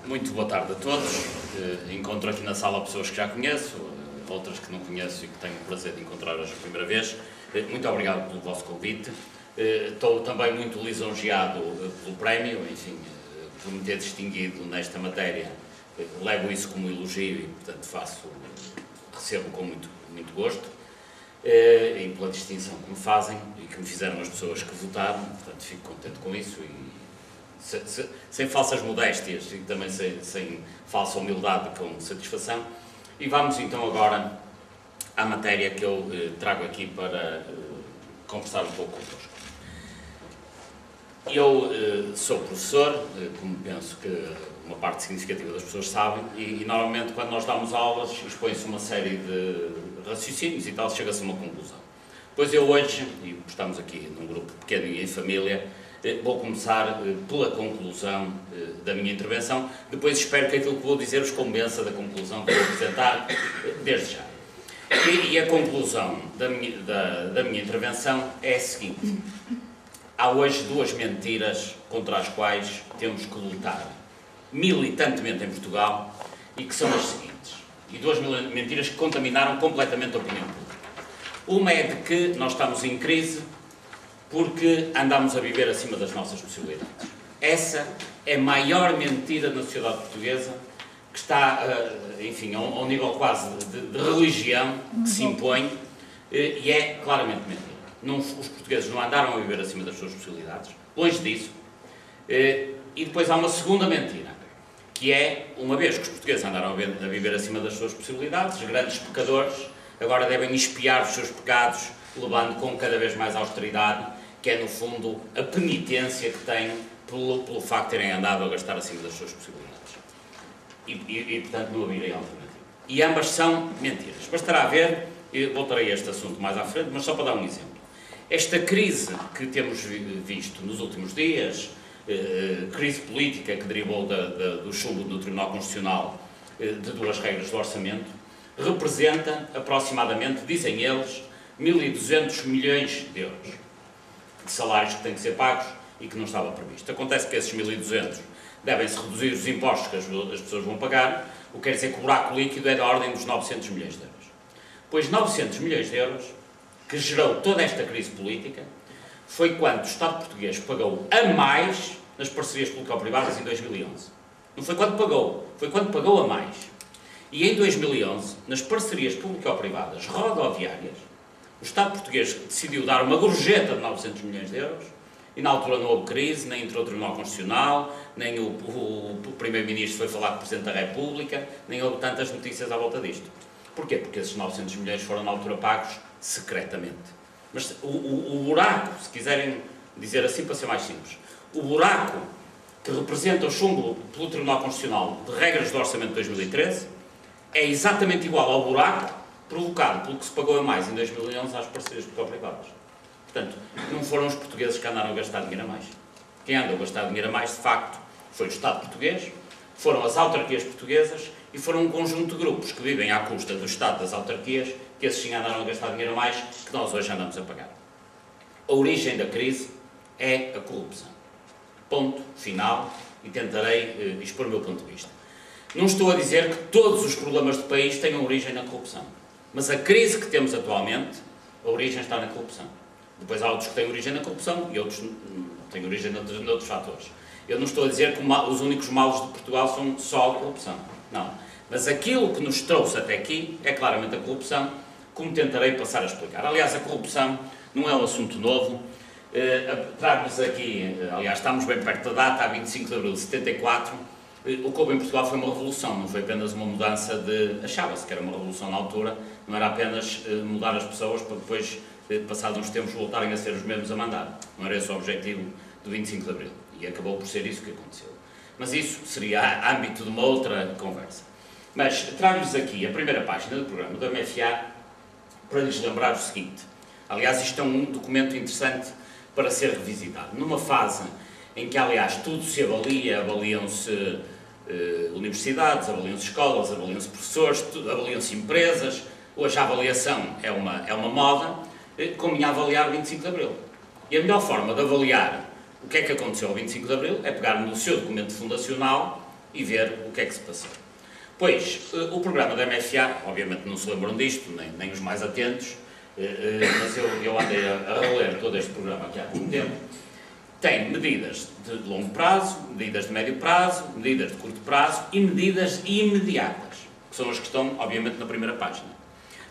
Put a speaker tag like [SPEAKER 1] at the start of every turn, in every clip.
[SPEAKER 1] Muito boa tarde a todos. Encontro aqui na sala pessoas que já conheço, outras que não conheço e que tenho o prazer de encontrar hoje a primeira vez. Muito obrigado pelo vosso convite. Estou também muito lisonjeado pelo prémio, enfim, por me ter distinguido nesta matéria. Levo isso como elogio e, portanto, recebo com muito gosto. E pela distinção que me fazem e que me fizeram as pessoas que votaram, portanto, fico contente com isso e sem falsas modéstias e também sem falsa humildade, com satisfação. E vamos então agora à matéria que eu trago aqui para conversar um pouco convosco. Eu sou professor, como penso que uma parte significativa das pessoas sabem, e normalmente quando nós damos aulas expõe-se uma série de raciocínios e tal, chega-se a uma conclusão. Pois eu hoje, e estamos aqui num grupo pequeno e em família, vou começar pela conclusão da minha intervenção, depois espero que aquilo que vou dizer os convença da conclusão que vou apresentar desde já. E a conclusão da minha intervenção é a seguinte: há hoje duas mentiras contra as quais temos que lutar militantemente em Portugal e que são as seguintes, e duas mentiras que contaminaram completamente a opinião pública. Uma é de que nós estamos em crise porque andamos a viver acima das nossas possibilidades. Essa é a maior mentira na sociedade portuguesa, que está, enfim, ao nível quase de religião que se impõe, e é claramente mentira. Os portugueses não andaram a viver acima das suas possibilidades, longe disso. E depois há uma segunda mentira, que é, uma vez que os portugueses andaram a viver acima das suas possibilidades, os grandes pecadores agora devem expiar os seus pecados, levando com cada vez mais austeridade, que é, no fundo, a penitência que têm pelo facto de terem andado a gastar acima das suas possibilidades. E portanto, não haverem alternativa. E ambas são mentiras. Bastará ver, eu voltarei a este assunto mais à frente, mas só para dar um exemplo. Esta crise que temos visto nos últimos dias, crise política que derivou do chumbo do Tribunal Constitucional de duas regras do orçamento, representa aproximadamente, dizem eles, 1.200 milhões de euros de salários que têm que ser pagos e que não estava previsto. Acontece que esses 1.200 devem-se reduzir os impostos que as pessoas vão pagar, o que quer dizer que o buraco líquido é da ordem dos 900 milhões de euros. Pois 900 milhões de euros, que gerou toda esta crise política, foi quanto o Estado português pagou a mais nas parcerias público-privadas em 2011. Não foi quanto pagou, foi quanto pagou a mais. E em 2011, nas parcerias público-privadas rodoviárias, o Estado português decidiu dar uma gorjeta de 900 milhões de euros, e na altura não houve crise, nem entrou o Tribunal Constitucional, nem o Primeiro-Ministro foi falar com o Presidente da República, nem houve tantas notícias à volta disto. Porquê? Porque esses 900 milhões foram na altura pagos secretamente. Mas o buraco, se quiserem dizer assim para ser mais simples, o buraco que representa o chumbo pelo Tribunal Constitucional de regras do Orçamento de 2013 é exatamente igual ao buraco provocado pelo que se pagou a mais em 2011 às parcerias público-privadas. Portanto, não foram os portugueses que andaram a gastar dinheiro a mais. Quem andou a gastar dinheiro a mais, de facto, foi o Estado português, foram as autarquias portuguesas e foram um conjunto de grupos que vivem à custa do Estado das autarquias, que esses sim andaram a gastar dinheiro a mais, que nós hoje andamos a pagar. A origem da crise é a corrupção. Ponto final, e tentarei expor o meu ponto de vista. Não estou a dizer que todos os problemas do país tenham origem na corrupção, mas a crise que temos atualmente, a origem está na corrupção. Depois há outros que têm origem na corrupção e outros têm origem noutros fatores. Eu não estou a dizer que os únicos males de Portugal são só a corrupção. Não. Mas aquilo que nos trouxe até aqui é claramente a corrupção, como tentarei passar a explicar. Aliás, a corrupção não é um assunto novo. Trago-vos aqui, aliás, estamos bem perto da data, a 25 de abril de 74, o que houve em Portugal foi uma revolução, não foi apenas uma mudança de... Achava-se que era uma revolução na altura, não era apenas mudar as pessoas para depois, passados uns tempos, voltarem a ser os mesmos a mandar. Não era esse o objetivo do 25 de abril. E acabou por ser isso que aconteceu. Mas isso seria âmbito de uma outra conversa. Mas trago-lhes aqui a primeira página do programa do MFA para lhes lembrar o seguinte. Aliás, isto é um documento interessante para ser revisitado. Numa fase em que, aliás, tudo se avalia, avaliam-se universidades, avaliam-se escolas, avaliam-se professores, avaliam-se empresas. Hoje a avaliação é uma moda, convinha avaliar o 25 de Abril. E a melhor forma de avaliar o que é que aconteceu ao 25 de Abril é pegar no seu documento fundacional e ver o que é que se passou. Pois, o programa da MFA, obviamente não se lembram disto, nem os mais atentos, mas eu andei a reler todo este programa aqui há pouco tempo. Tem medidas de longo prazo, medidas de médio prazo, medidas de curto prazo e medidas imediatas, que são as que estão, obviamente, na primeira página.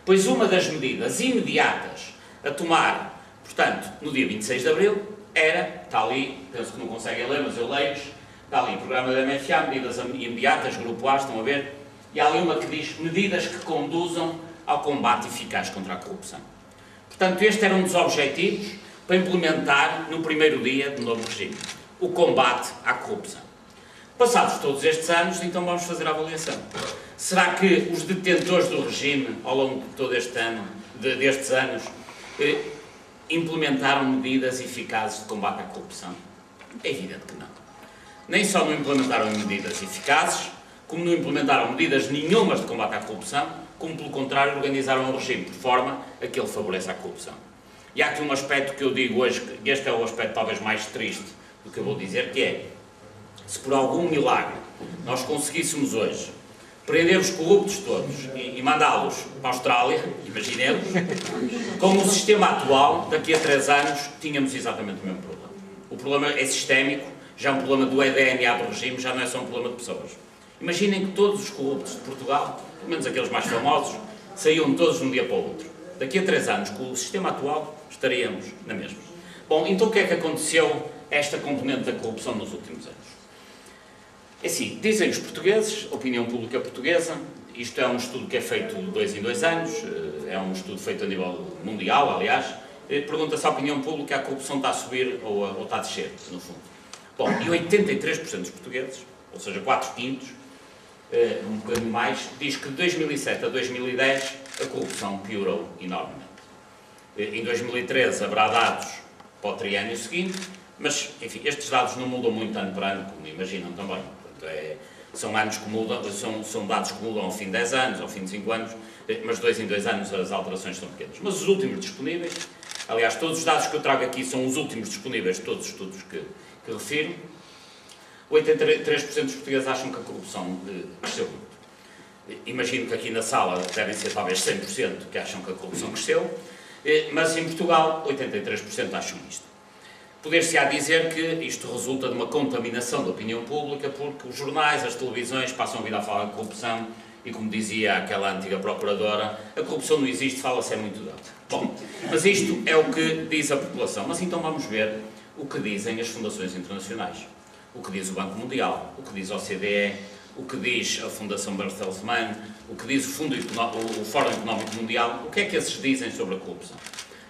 [SPEAKER 1] Pois uma das medidas imediatas a tomar, portanto, no dia 26 de Abril, está ali, penso que não conseguem ler, mas eu leio-vos, está ali, programa da MFA, medidas imediatas, grupo A, estão a ver, e há ali uma que diz medidas que conduzam ao combate eficaz contra a corrupção. Portanto, este era um dos objetivos para implementar no primeiro dia do novo regime, o combate à corrupção. Passados todos estes anos, então vamos fazer a avaliação. Será que os detentores do regime, ao longo de todo este ano, destes anos, implementaram medidas eficazes de combate à corrupção? É evidente que não. Nem só não implementaram medidas eficazes, como não implementaram medidas nenhumas de combate à corrupção, como pelo contrário organizaram um regime de forma a que ele favoreça a corrupção. E há aqui um aspecto que eu digo hoje, que este é o aspecto talvez mais triste do que eu vou dizer, que é, se por algum milagre nós conseguíssemos hoje prender os corruptos todos e mandá-los para a Austrália, imaginemos, com o sistema atual, daqui a 3 anos, tínhamos exatamente o mesmo problema. O problema é sistémico, já é um problema do DNA do regime, já não é só um problema de pessoas. Imaginem que todos os corruptos de Portugal, pelo menos aqueles mais famosos, saíam todos de um dia para o outro. Daqui a 3 anos, com o sistema atual, estaríamos na mesma. Bom, então o que é que aconteceu a esta componente da corrupção nos últimos anos? É assim, dizem os portugueses, a opinião pública portuguesa, isto é um estudo que é feito de 2 em 2 anos, é um estudo feito a nível mundial, aliás, pergunta-se à opinião pública, a corrupção está a subir ou está a descer, no fundo. Bom, e 83% dos portugueses, ou seja, 4/5, um bocadinho mais, diz que de 2007 a 2010 a corrupção piorou enormemente. Em 2013 haverá dados para o triênio seguinte, mas, enfim, estes dados não mudam muito ano para ano, como imaginam também. Portanto, são anos que mudam, são dados que mudam ao fim de 10 anos, ao fim de 5 anos, mas de 2 em 2 anos as alterações são pequenas. Mas os últimos disponíveis, aliás, todos os dados que eu trago aqui são os últimos disponíveis de todos os estudos que refiro, 83% dos portugueses acham que a corrupção cresceu muito. Imagino que aqui na sala devem ser talvez 100% que acham que a corrupção cresceu, mas em Portugal 83% acham isto. Poder-se-á dizer que isto resulta de uma contaminação da opinião pública, porque os jornais, as televisões passam a vida a falar de corrupção e, como dizia aquela antiga procuradora, a corrupção não existe, fala-se é muito dela. Bom, mas isto é o que diz a população. Mas então vamos ver o que dizem as fundações internacionais. O que diz o Banco Mundial, o que diz a OCDE, o que diz a Fundação Bertelsmann, o que diz o Fórum Económico Mundial, o que é que esses dizem sobre a corrupção?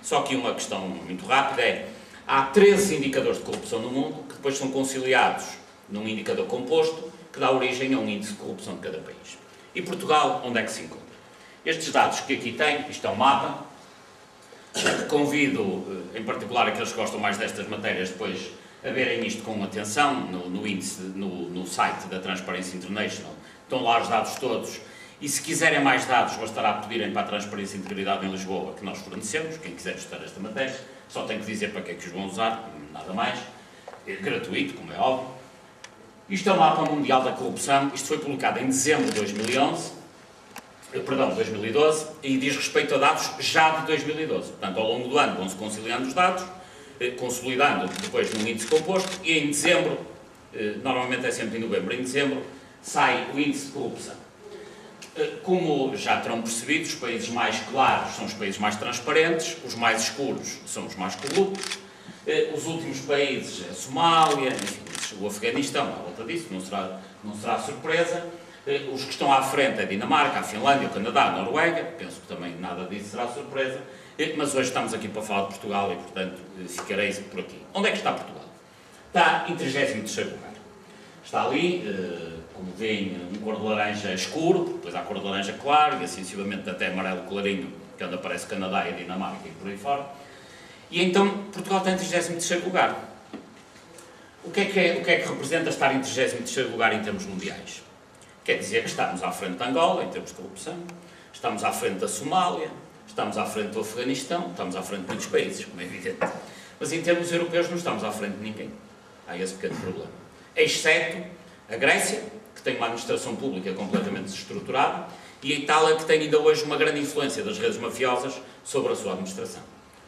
[SPEAKER 1] Só que uma questão muito rápida é, há 13 indicadores de corrupção no mundo que depois são conciliados num indicador composto que dá origem a um índice de corrupção de cada país. E Portugal, onde é que se encontra? Estes dados que aqui tem, isto é um mapa, convido em particular aqueles que gostam mais destas matérias depois a verem isto com atenção no índice, no site da Transparency International, estão lá os dados todos, e se quiserem mais dados bastará pedirem para a Transparência e Integridade em Lisboa, que nós fornecemos, quem quiser estudar esta matéria, só tem que dizer para que é que os vão usar, nada mais, é gratuito, como é óbvio. Isto é o mapa mundial da corrupção, isto foi publicado em dezembro de 2012, e diz respeito a dados já de 2012, portanto ao longo do ano vão-se conciliando os dados, consolidando depois num índice composto, e em dezembro, normalmente é sempre em novembro, em dezembro, sai o índice de corrupção. Como já terão percebido, os países mais claros são os países mais transparentes, os mais escuros são os mais corruptos, os últimos países, a Somália, enfim, o Afeganistão, à volta disso, não será surpresa, os que estão à frente é a Dinamarca, a Finlândia, o Canadá, a Noruega, penso que também nada disso será surpresa, mas hoje estamos aqui para falar de Portugal e, portanto, ficarei por aqui. Onde é que está Portugal? Está em 33º lugar. Está ali, como veem, um cor de laranja escuro, depois há cor de laranja claro, e assim sucessivamente até amarelo clarinho, que é onde aparece Canadá e Dinamarca e por aí fora. E então, Portugal está em 33º lugar. O que é que representa estar em 33º lugar em termos mundiais? Quer dizer que estamos à frente de Angola, em termos de corrupção, estamos à frente da Somália, estamos à frente do Afeganistão, estamos à frente de muitos países, como é evidente. Mas em termos europeus não estamos à frente de ninguém. Há esse pequeno problema. Exceto a Grécia, que tem uma administração pública completamente desestruturada, e a Itália, que tem ainda hoje uma grande influência das redes mafiosas sobre a sua administração.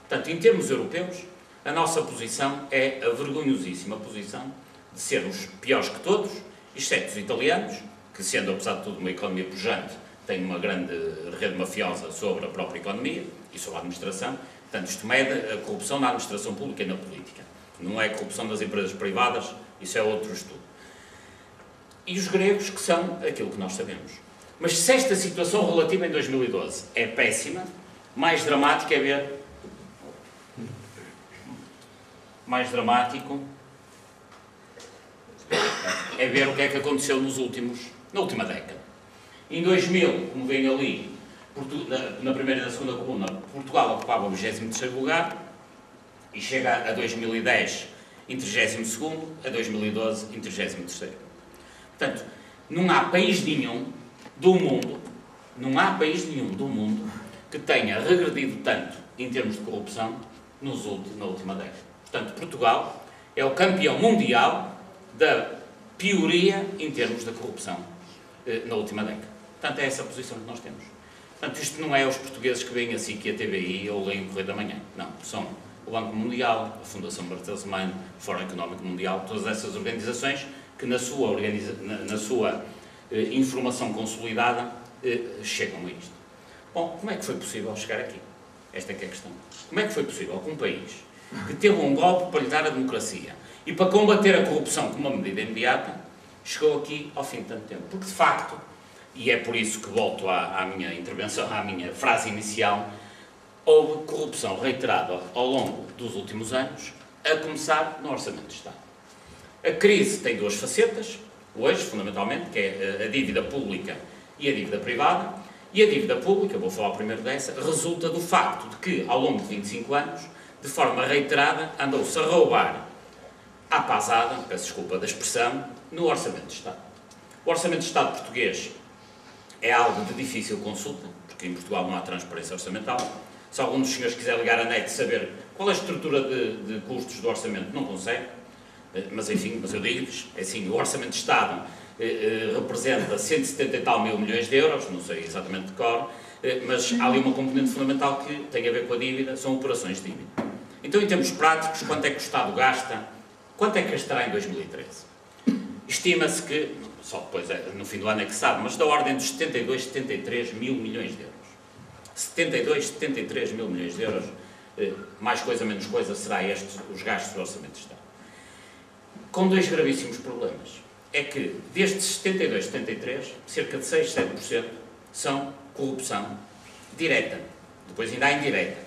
[SPEAKER 1] Portanto, em termos europeus, a nossa posição é a vergonhosíssima posição de ser os piores que todos, exceto os italianos, que, sendo apesar de tudo uma economia pujante, têm uma grande rede mafiosa sobre a própria economia e sobre a administração. Portanto, isto mede a corrupção na administração pública e na política. Não é a corrupção das empresas privadas, isso é outro estudo. E os gregos, que são aquilo que nós sabemos. Mas se esta situação relativa em 2012 é péssima, mais dramático é ver... Mais dramático é ver o que é que aconteceu na última década. Em 2000, como vem ali, na primeira e na segunda coluna, Portugal ocupava o 23º lugar e chega a 2010 em 32º, a 2012 em 33º. Portanto, não há país nenhum do mundo que tenha regredido tanto em termos de corrupção na última década. Portanto, Portugal é o campeão mundial da pioria em termos da corrupção na última década. Portanto, é essa a posição que nós temos. Portanto, isto não é os portugueses que veem a SIC e a TVI ou leem o Correio da Manhã. Não, são o Banco Mundial, a Fundação Bertelsmann, o Fórum Económico Mundial, todas essas organizações que na sua informação consolidada chegam a isto. Bom, como é que foi possível chegar aqui? Esta é que é a questão. Como é que foi possível que um país que teve um golpe para lhe dar a democracia e para combater a corrupção como uma medida imediata, chegou aqui ao fim de tanto tempo? Porque, de facto, e é por isso que volto à minha intervenção, à minha frase inicial, houve corrupção reiterada ao longo dos últimos anos, a começar no Orçamento de Estado. A crise tem duas facetas, hoje, fundamentalmente, que é a dívida pública e a dívida privada, e a dívida pública, vou falar primeiro dessa, resulta do facto de que, ao longo de 25 anos, de forma reiterada, andou-se a roubar à pasada, peço desculpa da expressão, no Orçamento de Estado. O Orçamento de Estado português é algo de difícil consulta, porque em Portugal não há transparência orçamental. Se algum dos senhores quiser ligar à net e saber qual é a estrutura de custos do orçamento, não consegue. Mas enfim, eu digo-lhes, é assim, o Orçamento de Estado representa 170 e tal mil milhões de euros, não sei exatamente de cor, mas há ali uma componente fundamental que tem a ver com a dívida, são operações de dívida. Então, em termos práticos, quanto é que o Estado gasta? Quanto é que gastará em 2013? Estima-se que, só depois no fim do ano é que se sabe, mas da ordem dos 72, 73 mil milhões de euros. 72, 73 mil milhões de euros, mais coisa, menos coisa, será estes os gastos do Orçamento de Estado. Com dois gravíssimos problemas. É que, destes 72, 73, cerca de 6, 7% são corrupção direta. Depois ainda há indireta.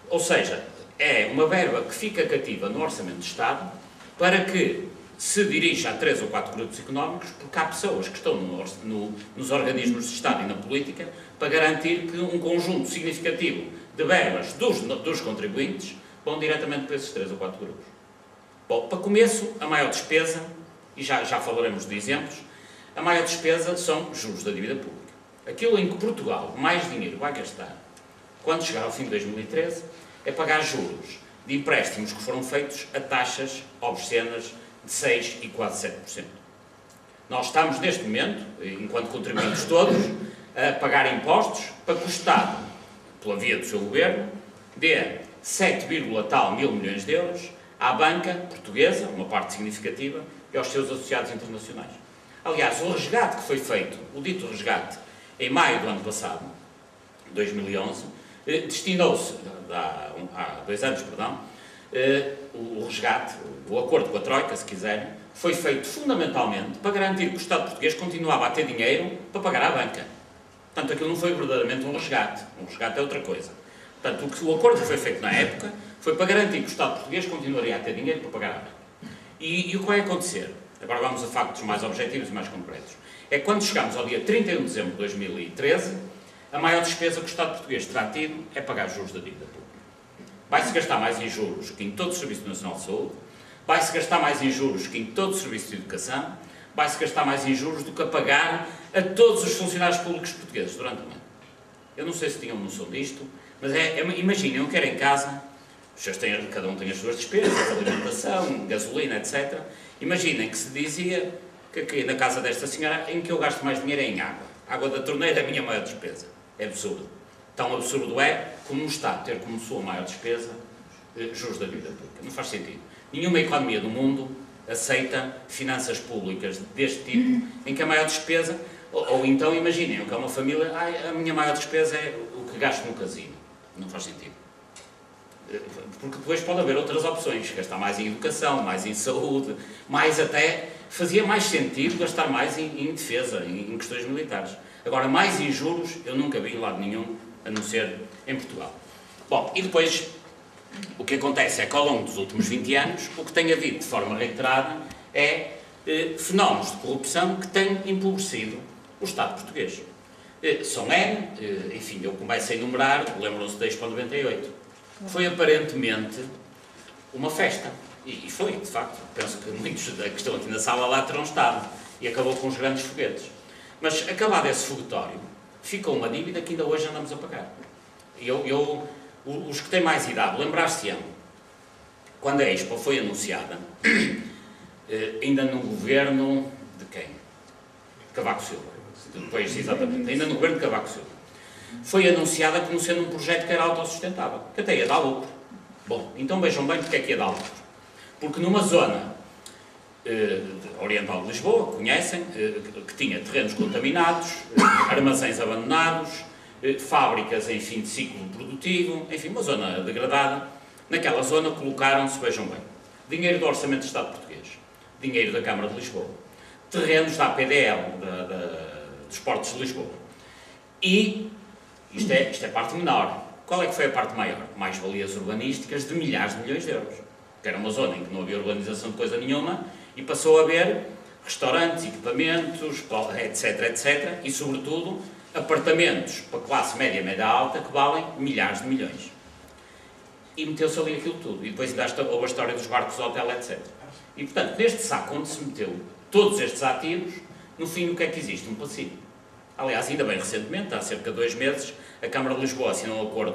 [SPEAKER 1] Ou seja, é uma verba que fica cativa no Orçamento de Estado para que se dirija a 3 ou 4 grupos económicos, porque há pessoas que estão nos organismos de Estado e na política para garantir que um conjunto significativo de verbas dos contribuintes vão diretamente para esses 3 ou 4 grupos. Bom, para começo, a maior despesa, e já falaremos de exemplos, a maior despesa são juros da dívida pública. Aquilo em que Portugal mais dinheiro vai gastar, quando chegar ao fim de 2013, é pagar juros de empréstimos que foram feitos a taxas obscenas de 6% e quase 7%. Nós estamos, neste momento, enquanto contribuintes todos, a pagar impostos para que o Estado, pela via do seu governo, dê 7, tal mil milhões de euros à banca portuguesa, uma parte significativa, e aos seus associados internacionais. Aliás, o resgate que foi feito, o dito resgate, em maio do ano passado, 2011, destinou-se, há 2 anos, perdão, o resgate, o acordo com a Troika, se quiserem, foi feito fundamentalmente para garantir que o Estado português continuava a ter dinheiro para pagar à banca. Portanto, aquilo não foi verdadeiramente um resgate é outra coisa. Portanto, o acordo que foi feito na época foi para garantir que o Estado português continuaria a ter dinheiro para pagar à banca. E o que vai acontecer? Agora vamos a factos mais objetivos e mais concretos. É que quando chegamos ao dia 31 de dezembro de 2013, a maior despesa que o Estado português terá tido é pagar juros da dívida pública. Vai-se gastar mais em juros que em todo o Serviço Nacional de Saúde, vai-se gastar mais em juros que em todo o Serviço de Educação, vai-se gastar mais em juros do que a pagar a todos os funcionários públicos portugueses durante o ano. Eu não sei se tinham noção disto, mas imaginem, eu quero em casa, cada um tem as suas despesas, alimentação, gasolina, etc. Imaginem que se dizia que aqui na casa desta senhora, em que eu gasto mais dinheiro é em água. A água da torneira é a minha maior despesa. É absurdo. Tão absurdo é como o Estado ter como sua maior despesa juros da dívida pública. Não faz sentido. Nenhuma economia do mundo aceita finanças públicas deste tipo, em que a maior despesa, ou então imaginem, que é uma família, a minha maior despesa é o que gasto no casino. Não faz sentido. Porque depois pode haver outras opções, gastar mais em educação, mais em saúde, mais até, fazia mais sentido gastar mais em defesa, em questões militares. Agora, mais em juros, eu nunca vi em lado nenhum, a não ser em Portugal. Bom, e depois, o que acontece é que ao longo dos últimos 20 anos, o que tem havido de forma reiterada é fenómenos de corrupção que têm empobrecido o Estado português. São N, enfim, eu começo a enumerar, lembram-se da Expo 98. Foi aparentemente uma festa. E foi, de facto. Penso que muitos que estão aqui na sala lá terão estado. E acabou com os grandes foguetes. Mas, acabado esse foguetório, ficou uma dívida que ainda hoje andamos a pagar. Os que têm mais idade, lembrar-se-ão, quando a Expo foi anunciada, ainda no governo de quem? Cavaco Silva. Depois, exatamente, ainda no governo de Cavaco Silva. Foi anunciada como sendo um projeto que era autossustentável, que até ia dar lucro. Bom, então vejam bem porque é que ia dar lucro. Porque numa zona oriental de Lisboa, conhecem, que tinha terrenos contaminados, armazéns abandonados, fábricas em fim de ciclo produtivo, enfim, uma zona degradada. Naquela zona colocaram-se, vejam bem, dinheiro do Orçamento do Estado português, dinheiro da Câmara de Lisboa, terrenos da APDL, dos Portos de Lisboa. E isto é parte menor. Qual é que foi a parte maior? Mais-valias urbanísticas de milhares de milhões de euros. Que era uma zona em que não havia urbanização de coisa nenhuma e passou a haver restaurantes, equipamentos, etc, etc. E, sobretudo, apartamentos para classe média, média alta, que valem milhares de milhões. E meteu-se ali aquilo tudo. E depois ainda houve a história dos barcos hotel, etc. E, portanto, neste saco onde se meteu todos estes ativos, no fim, o que é que existe? Um passivo. Aliás, ainda bem recentemente, há cerca de 2 meses, a Câmara de Lisboa assinou um acordo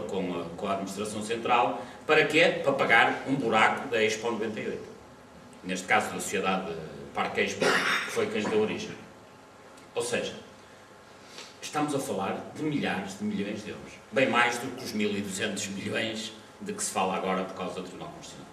[SPEAKER 1] com a Administração Central. Para quê? Para pagar um buraco da Expo 98. Neste caso, da Sociedade Parque Expo, que foi quem lhe deu origem. Ou seja, estamos a falar de milhares de milhões de euros. Bem mais do que os 1.200 milhões de que se fala agora por causa do Tribunal Constitucional.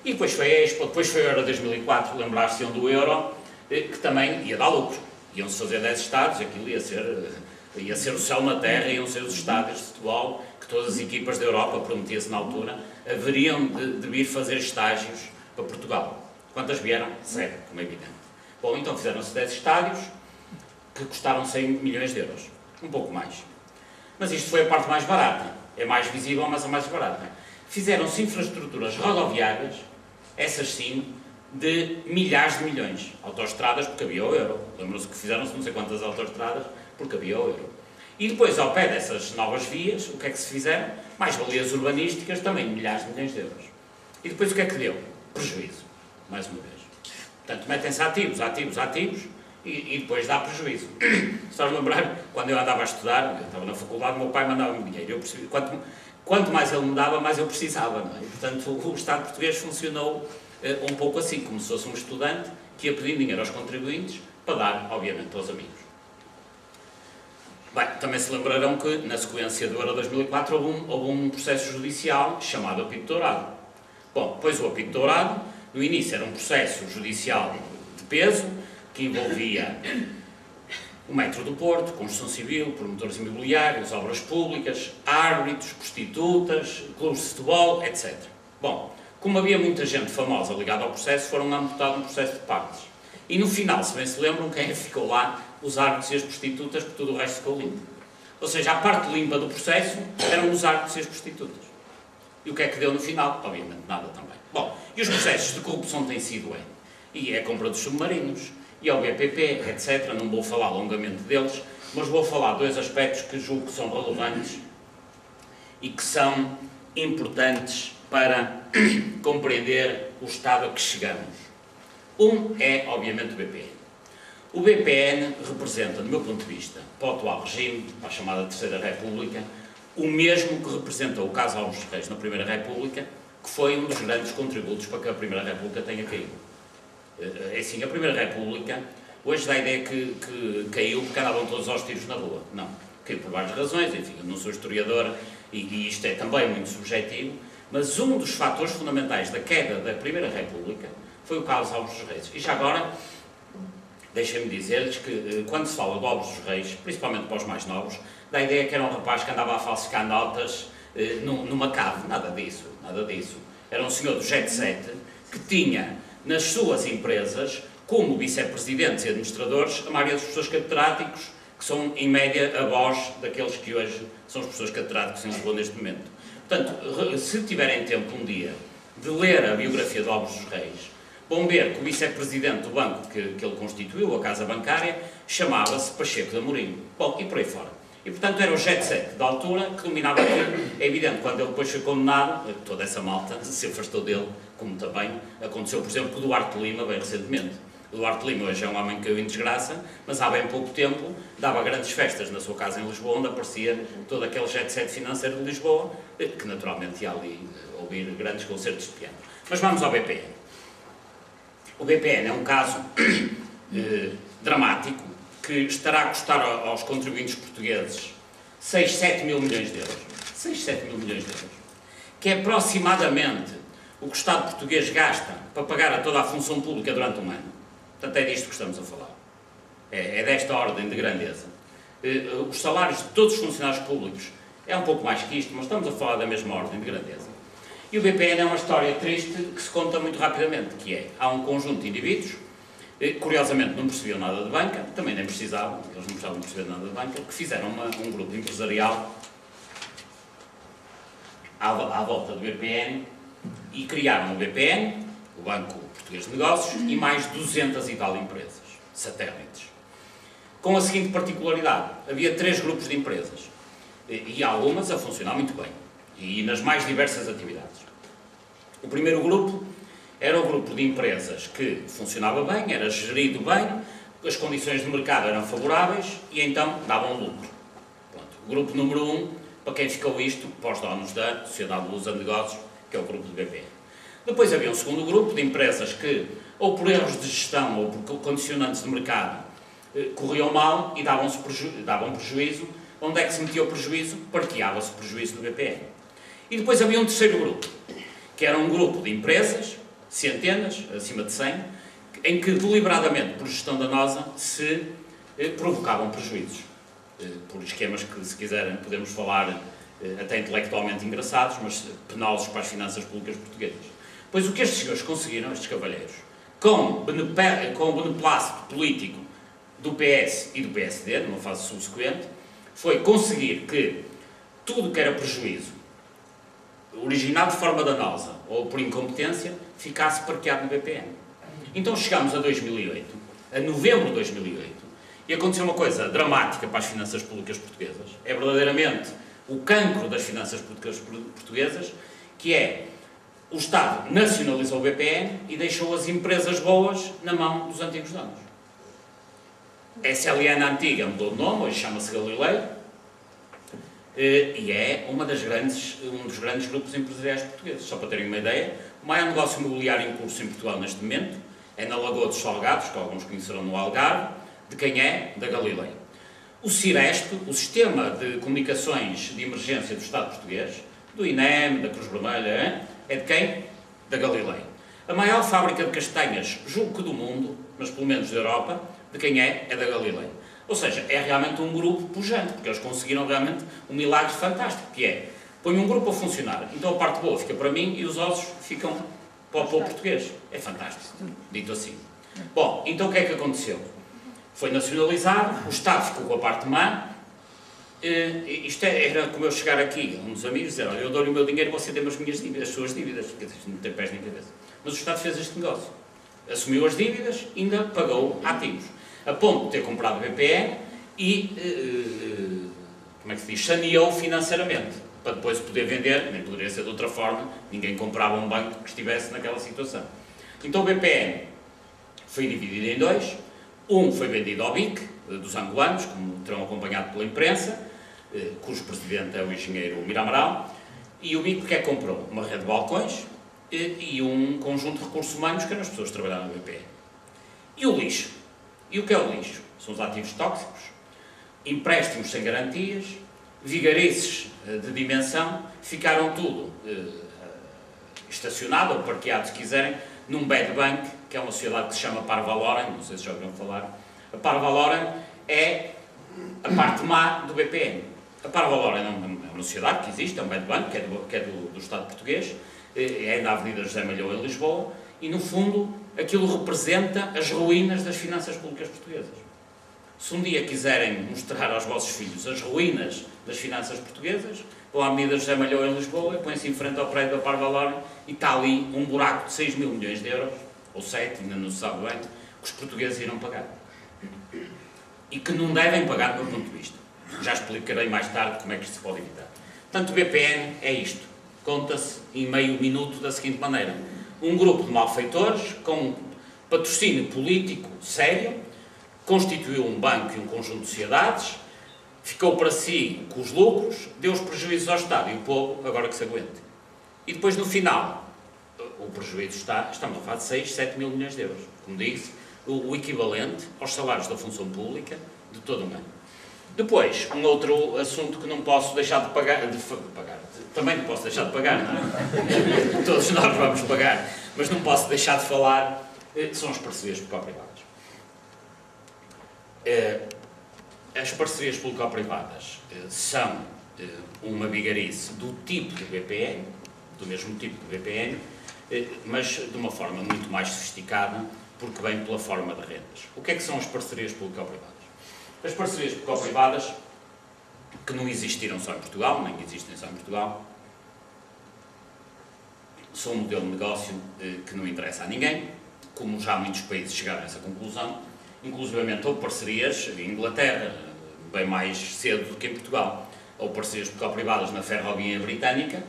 [SPEAKER 1] E depois foi a Expo, depois foi a Euro 2004, lembrar-se-ão do Euro, que também ia dar lucro. Iam-se fazer 10 estádios, aquilo ia ser o céu na terra, iam ser os estádios de futebol, que todas as equipas da Europa, prometia-se na altura, haveriam de vir fazer estágios para Portugal. Quantas vieram? 0, como é evidente. Bom, então fizeram-se 10 estádios, que custaram 100 milhões de euros. Um pouco mais. Mas isto foi a parte mais barata. É mais visível, mas a mais barata. Fizeram-se infraestruturas rodoviárias, essas sim, de milhares de milhões. Autoestradas, porque havia o euro. Lembram-se que fizeram-se não sei quantas autoestradas, porque havia o euro. E depois, ao pé dessas novas vias, o que é que se fizeram? Mais-valias urbanísticas, também de milhares de milhões de euros. E depois o que é que deu? Prejuízo. Mais uma vez. Portanto, metem-se ativos, e depois dá prejuízo. Só lembrar, quando eu andava a estudar, eu estava na faculdade, o meu pai mandava-me dinheiro. Eu percebi, quanto mais ele me dava, mais eu precisava. Não é? E, portanto, o Estado português funcionou um pouco assim, como se fosse um estudante que ia pedir dinheiro aos contribuintes para dar, obviamente, aos amigos. Bem, também se lembrarão que, na sequência do Euro 2004, houve um processo judicial chamado Apito Dourado. Bom, depois o Apito Dourado, no início era um processo judicial de peso, que envolvia o Metro do Porto, construção civil, promotores imobiliários, obras públicas, árbitros, prostitutas, clubes de futebol, etc. Bom, como havia muita gente famosa ligada ao processo, foram amputados um processo de partes. E no final, se bem se lembram, quem ficou lá? Os árbitros e as prostitutas, porque tudo o resto ficou limpo. Ou seja, a parte limpa do processo eram os árbitros e as prostitutas. E o que é que deu no final? Obviamente nada também. Bom, e os processos de corrupção têm sido e é a compra dos submarinos, e ao BPP, etc. Não vou falar longamente deles, mas vou falar de 2 aspectos que julgo que são relevantes e que são importantes para compreender o estado a que chegamos. Um é, obviamente, o BPN. O BPN representa, do meu ponto de vista, para o atual regime, para a chamada Terceira República, o mesmo que representou o caso Alves Reis na Primeira República, que foi um dos grandes contributos para que a Primeira República tenha caído. É assim, a Primeira República Hoje dá a ideia que caiu porque andavam todos aos tiros na rua. Não, caiu por várias razões, enfim, eu não sou historiador e isto é também muito subjetivo, mas um dos fatores fundamentais da queda da Primeira República foi o Carlos Alves dos Reis. E já agora, deixem-me dizer-lhes que quando se fala de Alves dos Reis, principalmente para os mais novos, dá a ideia que era um rapaz que andava a falsificar notas numa cave. Nada disso, nada disso. Era um senhor do jet set que tinha nas suas empresas, como vice-presidentes e administradores, a maioria dos professores catedráticos, que são, em média, a voz daqueles que hoje são os professores catedráticos em Lisboa neste momento. Portanto, se tiverem tempo um dia de ler a biografia de Alves dos Reis, vão ver que o vice-presidente do banco que ele constituiu, a Casa Bancária, chamava-se Pacheco de Amorim. Bom, e por aí fora. E, portanto, era o jet set da altura que dominava aquilo. É evidente, quando ele depois foi condenado, toda essa malta se afastou dele, como também aconteceu, por exemplo, com o Duarte Lima, bem recentemente. O Duarte Lima hoje é um homem que caiu em desgraça, mas há bem pouco tempo dava grandes festas na sua casa em Lisboa, onde aparecia todo aquele jet set financeiro de Lisboa, que naturalmente ia ali ouvir grandes concertos de piano. Mas vamos ao BPN. O BPN é um caso dramático, que estará a custar aos contribuintes portugueses 6, 7 mil milhões de euros. 6, 7 mil milhões de euros. Que é aproximadamente o que o Estado português gasta para pagar a toda a função pública durante um ano. Portanto, é disto que estamos a falar. É desta ordem de grandeza. Os salários de todos os funcionários públicos é um pouco mais que isto, mas estamos a falar da mesma ordem de grandeza. E o BPN é uma história triste que se conta muito rapidamente, que é, há um conjunto de indivíduos, curiosamente não percebiam nada de banca, também nem precisavam, eles não precisavam perceber nada de banca, que fizeram um grupo empresarial à volta do BPN e criaram o BPN, o Banco Português de Negócios, e mais 200 e tal empresas, satélites. Com a seguinte particularidade, havia 3 grupos de empresas, e algumas a funcionar muito bem, e nas mais diversas atividades. O primeiro grupo era o grupo de empresas que funcionava bem, era gerido bem, as condições de mercado eram favoráveis e então davam lucro. Pronto. O grupo número 1, para quem ficou isto, para os donos da Sociedade de Lusa de Negócios, que é o grupo do BPN. Depois havia um segundo grupo de empresas que, ou por erros de gestão ou por condicionantes de mercado, corriam mal e davam prejuízo. Onde é que se metia o prejuízo? Partilhava-se o prejuízo do BPN. E depois havia um terceiro grupo, que era um grupo de empresas, centenas, acima de 100, em que deliberadamente, por gestão danosa, se provocavam prejuízos. Por esquemas que, se quiserem, podemos falar até intelectualmente engraçados, mas penosos para as finanças públicas portuguesas. Pois o que estes senhores conseguiram, estes cavalheiros, com o beneplácito político do PS e do PSD, numa fase subsequente, foi conseguir que tudo que era prejuízo, originado de forma danosa ou por incompetência, ficasse parqueado no BPN. Então chegámos a 2008, a novembro de 2008, e aconteceu uma coisa dramática para as finanças públicas portuguesas. É verdadeiramente o cancro das finanças públicas portuguesas, que é o Estado nacionalizou o BPN e deixou as empresas boas na mão dos antigos donos. A SLN antiga mudou de nome, hoje chama-se Galileu, e é um dos grandes grupos empresariais portugueses. Só para terem uma ideia, o maior negócio imobiliário em curso em Portugal neste momento é na Lagoa dos Salgados, que alguns conhecerão no Algarve, de quem é? Da Galileu. O Ciresp, o Sistema de Comunicações de Emergência do Estado português, do INEM, da Cruz Vermelha, é de quem? Da Galileu. A maior fábrica de castanhas, julgo que do mundo, mas pelo menos da Europa, de quem é? É da Galileu. Ou seja, é realmente um grupo pujante, porque eles conseguiram realmente um milagre fantástico, que é, põe um grupo a funcionar, então a parte boa fica para mim e os ossos ficam para o povo português. É fantástico, dito assim. Bom, então o que é que aconteceu? Foi nacionalizado, o Estado ficou com a parte má, isto era como eu chegar aqui a uns amigos e dizer, olha, eu dou-lhe o meu dinheiro e você tem as minhas dívidas, as suas dívidas, porque isto não tem pés nem cabeça. Mas o Estado fez este negócio. Assumiu as dívidas, ainda pagou ativos. A ponto de ter comprado o BPN e, como é que se diz, saneou financeiramente, para depois poder vender, nem poderia ser de outra forma, ninguém comprava um banco que estivesse naquela situação. Então o BPN foi dividido em 2, um foi vendido ao BIC, dos angolanos, como terão acompanhado pela imprensa, cujo presidente é o engenheiro Miramaral, e o BIC que é que comprou? Uma rede de balcões e um conjunto de recursos humanos que eram as pessoas que trabalhavam no BPN. E o lixo? E o que é o lixo? São os ativos tóxicos, empréstimos sem garantias, vigarices de dimensão, ficaram tudo estacionado ou parqueado, se quiserem, num bad bank, que é uma sociedade que se chama Parvaloren, não sei se já ouviram falar. A Parvaloren é a parte má do BPN. A Parvaloren é uma sociedade que existe, é um bad bank, que é do Estado português, é na Avenida José Malhoa, em Lisboa, e no fundo aquilo representa as ruínas das finanças públicas portuguesas. Se um dia quiserem mostrar aos vossos filhos as ruínas das finanças portuguesas, vão à Avenida José Malhoa, em Lisboa, põem-se em frente ao prédio da Parvaloren e está ali um buraco de 6 mil milhões de euros, ou 7, ainda não se sabe bem, que os portugueses irão pagar. E que não devem pagar do meu ponto de vista. Já explicarei mais tarde como é que isto se pode evitar. Portanto, o BPN é isto. Conta-se em meio minuto da seguinte maneira. Um grupo de malfeitores, com patrocínio político sério, constituiu um banco e um conjunto de sociedades, ficou para si com os lucros, deu os prejuízos ao Estado e o povo agora que se aguente. E depois, no final, o prejuízo estamos a falar de 6, 7 mil milhões de euros. Como disse, o equivalente aos salários da função pública de todo um ano. Depois, um outro assunto que não posso deixar de pagar, também não posso deixar de pagar, não é? Todos nós vamos pagar, mas não posso deixar de falar, são as parcerias público-privadas. As parcerias público-privadas são uma vigarice do tipo do BPN, do mesmo tipo do BPN, mas de uma forma muito mais sofisticada, porque vem pela forma de rendas. O que é que são as parcerias público-privadas? As parcerias público-privadas, que não existiram só em Portugal, nem existem só em Portugal, são um modelo de negócio que não interessa a ninguém, como já muitos países chegaram a essa conclusão, inclusivamente houve parcerias em Inglaterra, bem mais cedo do que em Portugal, houve parcerias público-privadas na ferrovia britânica,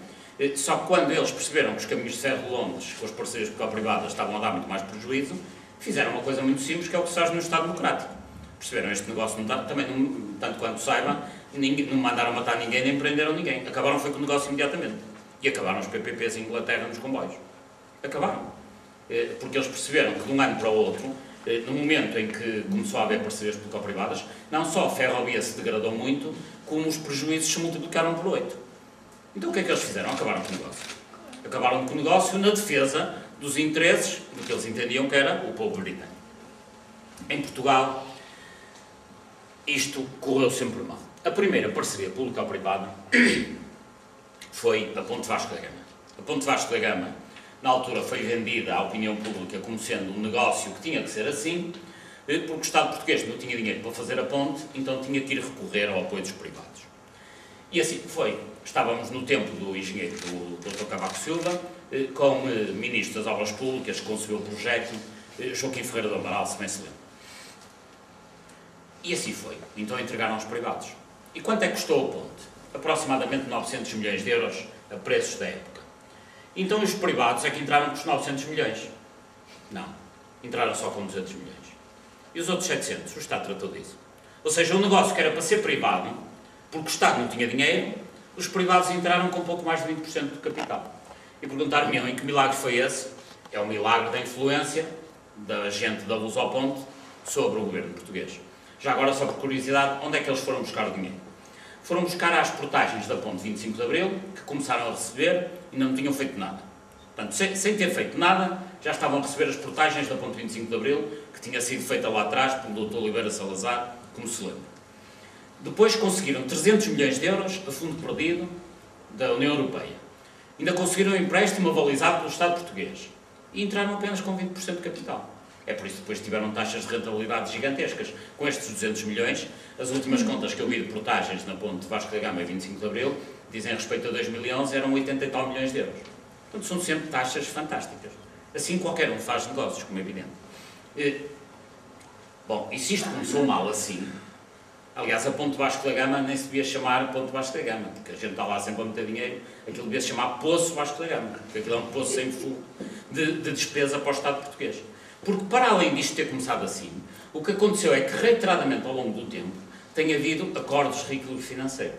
[SPEAKER 1] só que quando eles perceberam que os caminhos de ferro de Londres, com as parcerias público-privadas, estavam a dar muito mais prejuízo, fizeram uma coisa muito simples, que é o que se faz no Estado Democrático. Perceberam, este negócio não dá, também, não, tanto quanto saiba, não mandaram matar ninguém, nem prenderam ninguém. Acabaram foi com o negócio imediatamente. E acabaram os PPPs em Inglaterra nos comboios. Acabaram. Porque eles perceberam que de um ano para o outro, no momento em que começou a haver parcerias público-privadas, não só a ferrovia se degradou muito, como os prejuízos se multiplicaram por 8. Então o que é que eles fizeram? Acabaram com o negócio. Acabaram com o negócio na defesa dos interesses do que eles entendiam que era o povo britânico. Em Portugal, isto correu sempre mal. A primeira parceria público-privada foi a Ponte Vasco da Gama. A Ponte Vasco da Gama, na altura, foi vendida à opinião pública como sendo um negócio que tinha que ser assim, porque o Estado português não tinha dinheiro para fazer a ponte, então tinha que ir recorrer ao apoio dos privados. E assim foi. Estávamos no tempo do engenheiro do Dr. Cavaco Silva, com ministro das Obras Públicas, que concebeu o projeto, Joaquim Ferreira do Amaral, se bem se lembra. E assim foi. Então entregaram aos privados. E quanto é que custou a ponte? Aproximadamente 900 milhões de euros a preços da época. Então os privados é que entraram com os 900 milhões. Não. Entraram só com 200 milhões. E os outros 700? O Estado tratou disso. Ou seja, um negócio que era para ser privado, porque o Estado não tinha dinheiro, os privados entraram com pouco mais de 20% do capital. E perguntar-me em que milagre foi esse? É o milagre da influência da gente da Luz ao Ponte sobre o governo português. Já agora, só por curiosidade, onde é que eles foram buscar o dinheiro? Foram buscar às portagens da Ponte 25 de Abril, que começaram a receber e ainda não tinham feito nada. Portanto, sem ter feito nada, já estavam a receber as portagens da Ponte 25 de Abril, que tinha sido feita lá atrás pelo Dr. Oliveira Salazar, como se lembra. Depois conseguiram 300 milhões de euros a fundo perdido da União Europeia. Ainda conseguiram um empréstimo avalizado pelo Estado português. E entraram apenas com 20% de capital. É por isso que depois tiveram taxas de rentabilidade gigantescas. Com estes 200 milhões, as últimas contas que eu vi de portagens na Ponte Vasco da Gama e 25 de Abril, dizem a respeito a 2011, eram 80 e tal milhões de euros. Portanto, são sempre taxas fantásticas. Assim qualquer um faz negócios, como é evidente. Bom, e se isto começou mal assim, aliás, a Ponte Vasco da Gama nem se devia chamar Ponte Vasco da Gama, porque a gente está lá sempre a meter dinheiro, aquilo devia se chamar Poço Vasco da Gama, porque aquilo é um poço sem fundo de despesa para o Estado português. Porque, para além disto ter começado assim, o que aconteceu é que, reiteradamente ao longo do tempo, tem havido acordos de reequilíbrio financeiro.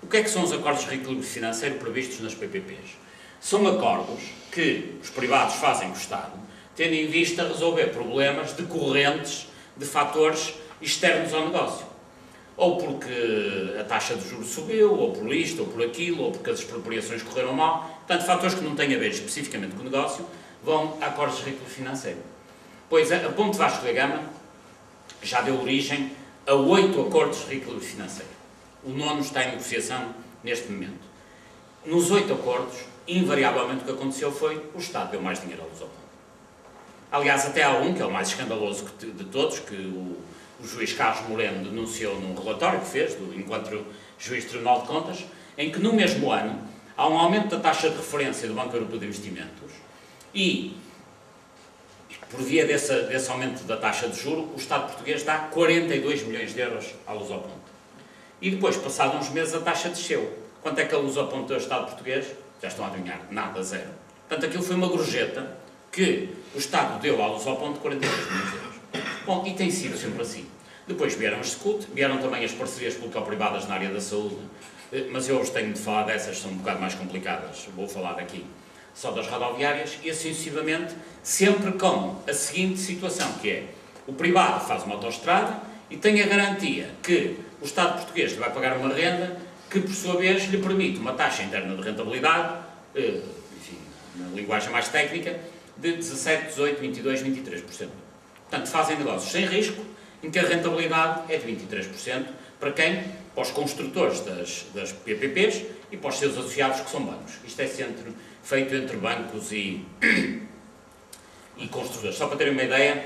[SPEAKER 1] O que é que são os acordos de reequilíbrio financeiro previstos nas PPPs? São acordos que os privados fazem com o Estado, tendo em vista resolver problemas decorrentes de fatores externos ao negócio. Ou porque a taxa de juros subiu, ou por isto, ou por aquilo, ou porque as expropriações correram mal. Portanto, fatores que não têm a ver especificamente com o negócio vão a acordos de reequilíbrio financeiro. Pois a Ponte Vasco da Gama já deu origem a 8 acordos de reequilíbrio financeiro. O 9º está em negociação neste momento. Nos 8 acordos, invariavelmente o que aconteceu foi o Estado deu mais dinheiro à Lusoponte. Aliás, até há um, que é o mais escandaloso de todos, que o juiz Carlos Moreno denunciou num relatório que fez, enquanto juiz de Tribunal de Contas, em que no mesmo ano há um aumento da taxa de referência do Banco Europeu de Investimentos e, por via desse aumento da taxa de juros, o Estado português dá 42 milhões de euros à Lusoponte. E depois, passados uns meses, a taxa desceu. Quanto é que a Lusoponte deu ao Estado português? Já estão a adivinhar, nada, zero. Portanto, aquilo foi uma gorjeta que o Estado deu à Lusoponte 42 milhões de euros. Bom, e tem sido sempre assim. Depois vieram as SCUT, vieram também as parcerias público-privadas na área da saúde, mas eu hoje tenho de falar dessas, são um bocado mais complicadas, vou falar aqui só das rodoviárias, e assim sucessivamente, sempre com a seguinte situação, que é, o privado faz uma autoestrada e tem a garantia que o Estado português lhe vai pagar uma renda que, por sua vez, lhe permite uma taxa interna de rentabilidade, enfim, na linguagem mais técnica, de 17%, 18%, 22%, 23%. Portanto, fazem negócios sem risco, em que a rentabilidade é de 23%, para quem? Para os construtores das PPPs e para os seus associados, que são bancos. Isto é sempre feito entre bancos e construtores. Só para terem uma ideia,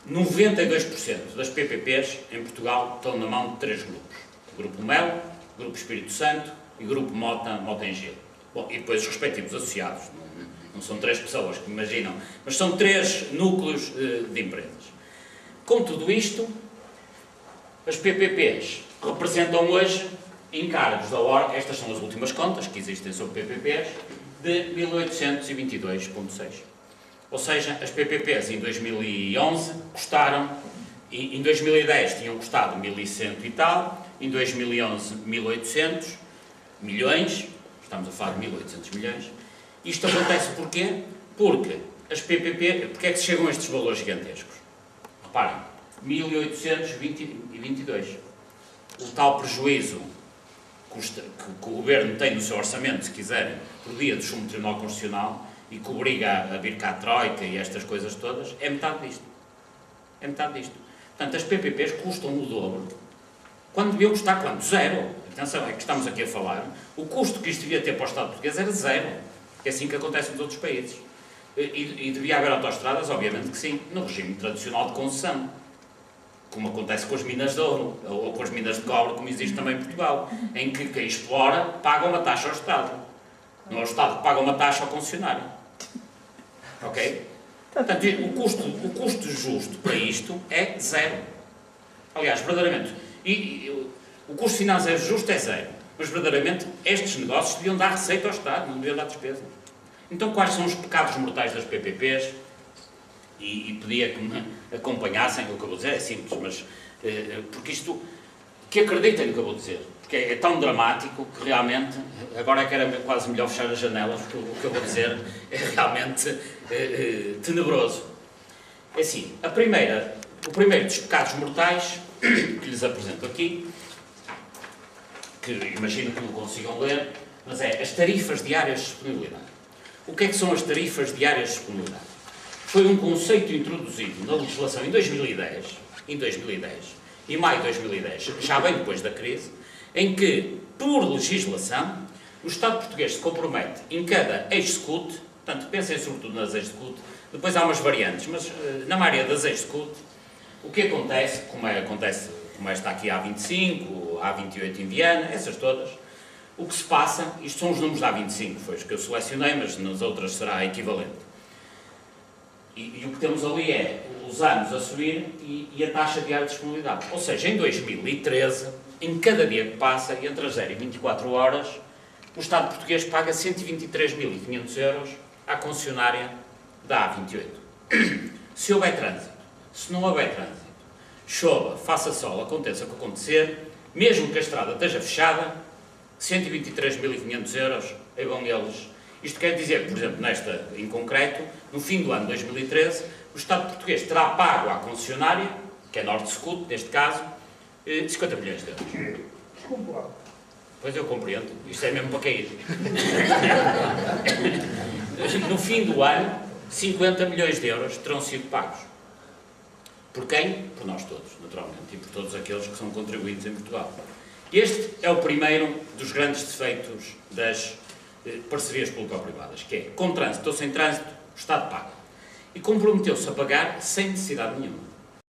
[SPEAKER 1] 92% das PPPs em Portugal estão na mão de 3 grupos. O Grupo Mel, o Grupo Espírito Santo e o Grupo Mota em Gelo. Bom, e depois os respectivos associados. Não são 3 pessoas que imaginam, mas são 3 núcleos de empresas. Com tudo isto, as PPPs representam hoje encargos da ordem, estas são as últimas contas que existem sobre PPPs, de 1822,6. Ou seja, as PPPs em 2011 custaram, em 2010 tinham custado 1.100 e tal, em 2011 1.800 milhões, estamos a falar de 1.800 milhões. Isto acontece porquê? Porque as PPP, porque é que se chegam a estes valores gigantescos? Reparem, 1.822. O tal prejuízo que o Governo tem no seu orçamento, se quiserem, por dia do Sumo Tribunal Constitucional, e que obriga a vir cá a Troika e estas coisas todas, é metade disto. É metade disto. Portanto, as PPPs custam o dobro, quando deviam custar quanto? Zero. Atenção, é que estamos aqui a falar, o custo que isto devia ter para o Estado português era zero. É assim que acontece nos outros países. E devia haver autoestradas, obviamente que sim, no regime tradicional de concessão, como acontece com as minas de ouro, ou com as minas de cobre, como existe também em Portugal, em que quem explora paga uma taxa ao Estado. Não é o Estado que paga uma taxa ao concessionário. Ok? Portanto, o custo justo para isto é zero. Aliás, verdadeiramente, o custo financeiro justo é zero, mas verdadeiramente estes negócios deviam dar receita ao Estado, não deviam dar despesa. Então, quais são os pecados mortais das PPPs? E pedia que me acompanhassem, o que eu vou dizer é simples, mas porque isto, que acreditem no que eu vou dizer, porque é tão dramático que realmente, agora é que era quase melhor fechar as janelas, porque o que eu vou dizer é realmente tenebroso. É assim, o primeiro dos pecados mortais, que lhes apresento aqui, que imagino que não consigam ler, mas é as tarifas diárias de disponibilidade. O que é que são as tarifas diárias de disponibilidade? Foi um conceito introduzido na legislação em 2010, em maio de 2010, já bem depois da crise, em que, por legislação, o Estado português se compromete em cada ex-SCUT, portanto, pensem sobretudo nas ex-SCUT, depois há umas variantes, mas na área das ex-SCUT, o que acontece, como esta aqui a A25, a A28 em Viana, essas todas, o que se passa, isto são os números da A25, foi os que eu selecionei, mas nas outras será equivalente. E o que temos ali é os anos a subir e a taxa diária de disponibilidade. Ou seja, em 2013, em cada dia que passa, entre as 0 e 24 horas, o Estado português paga 123.500 euros à concessionária da A28. Se houver trânsito, se não houver trânsito, chova, faça sol, aconteça o que acontecer, mesmo que a estrada esteja fechada, 123.500 euros, aí vão eles. Isto quer dizer, por exemplo, nesta em concreto, no fim do ano 2013, o Estado português terá pago à concessionária que é Norte-Scoot, neste caso, 50 milhões de euros.
[SPEAKER 2] Desculpa lá.
[SPEAKER 1] Pois eu compreendo, isto é mesmo para cair. No fim do ano, 50 milhões de euros terão sido pagos. Por quem? Por nós todos, naturalmente, e por todos aqueles que são contribuintes em Portugal. Este é o primeiro dos grandes defeitos das parcerias público-privadas, que é, com trânsito ou sem trânsito, o Estado paga. E comprometeu-se a pagar sem necessidade nenhuma.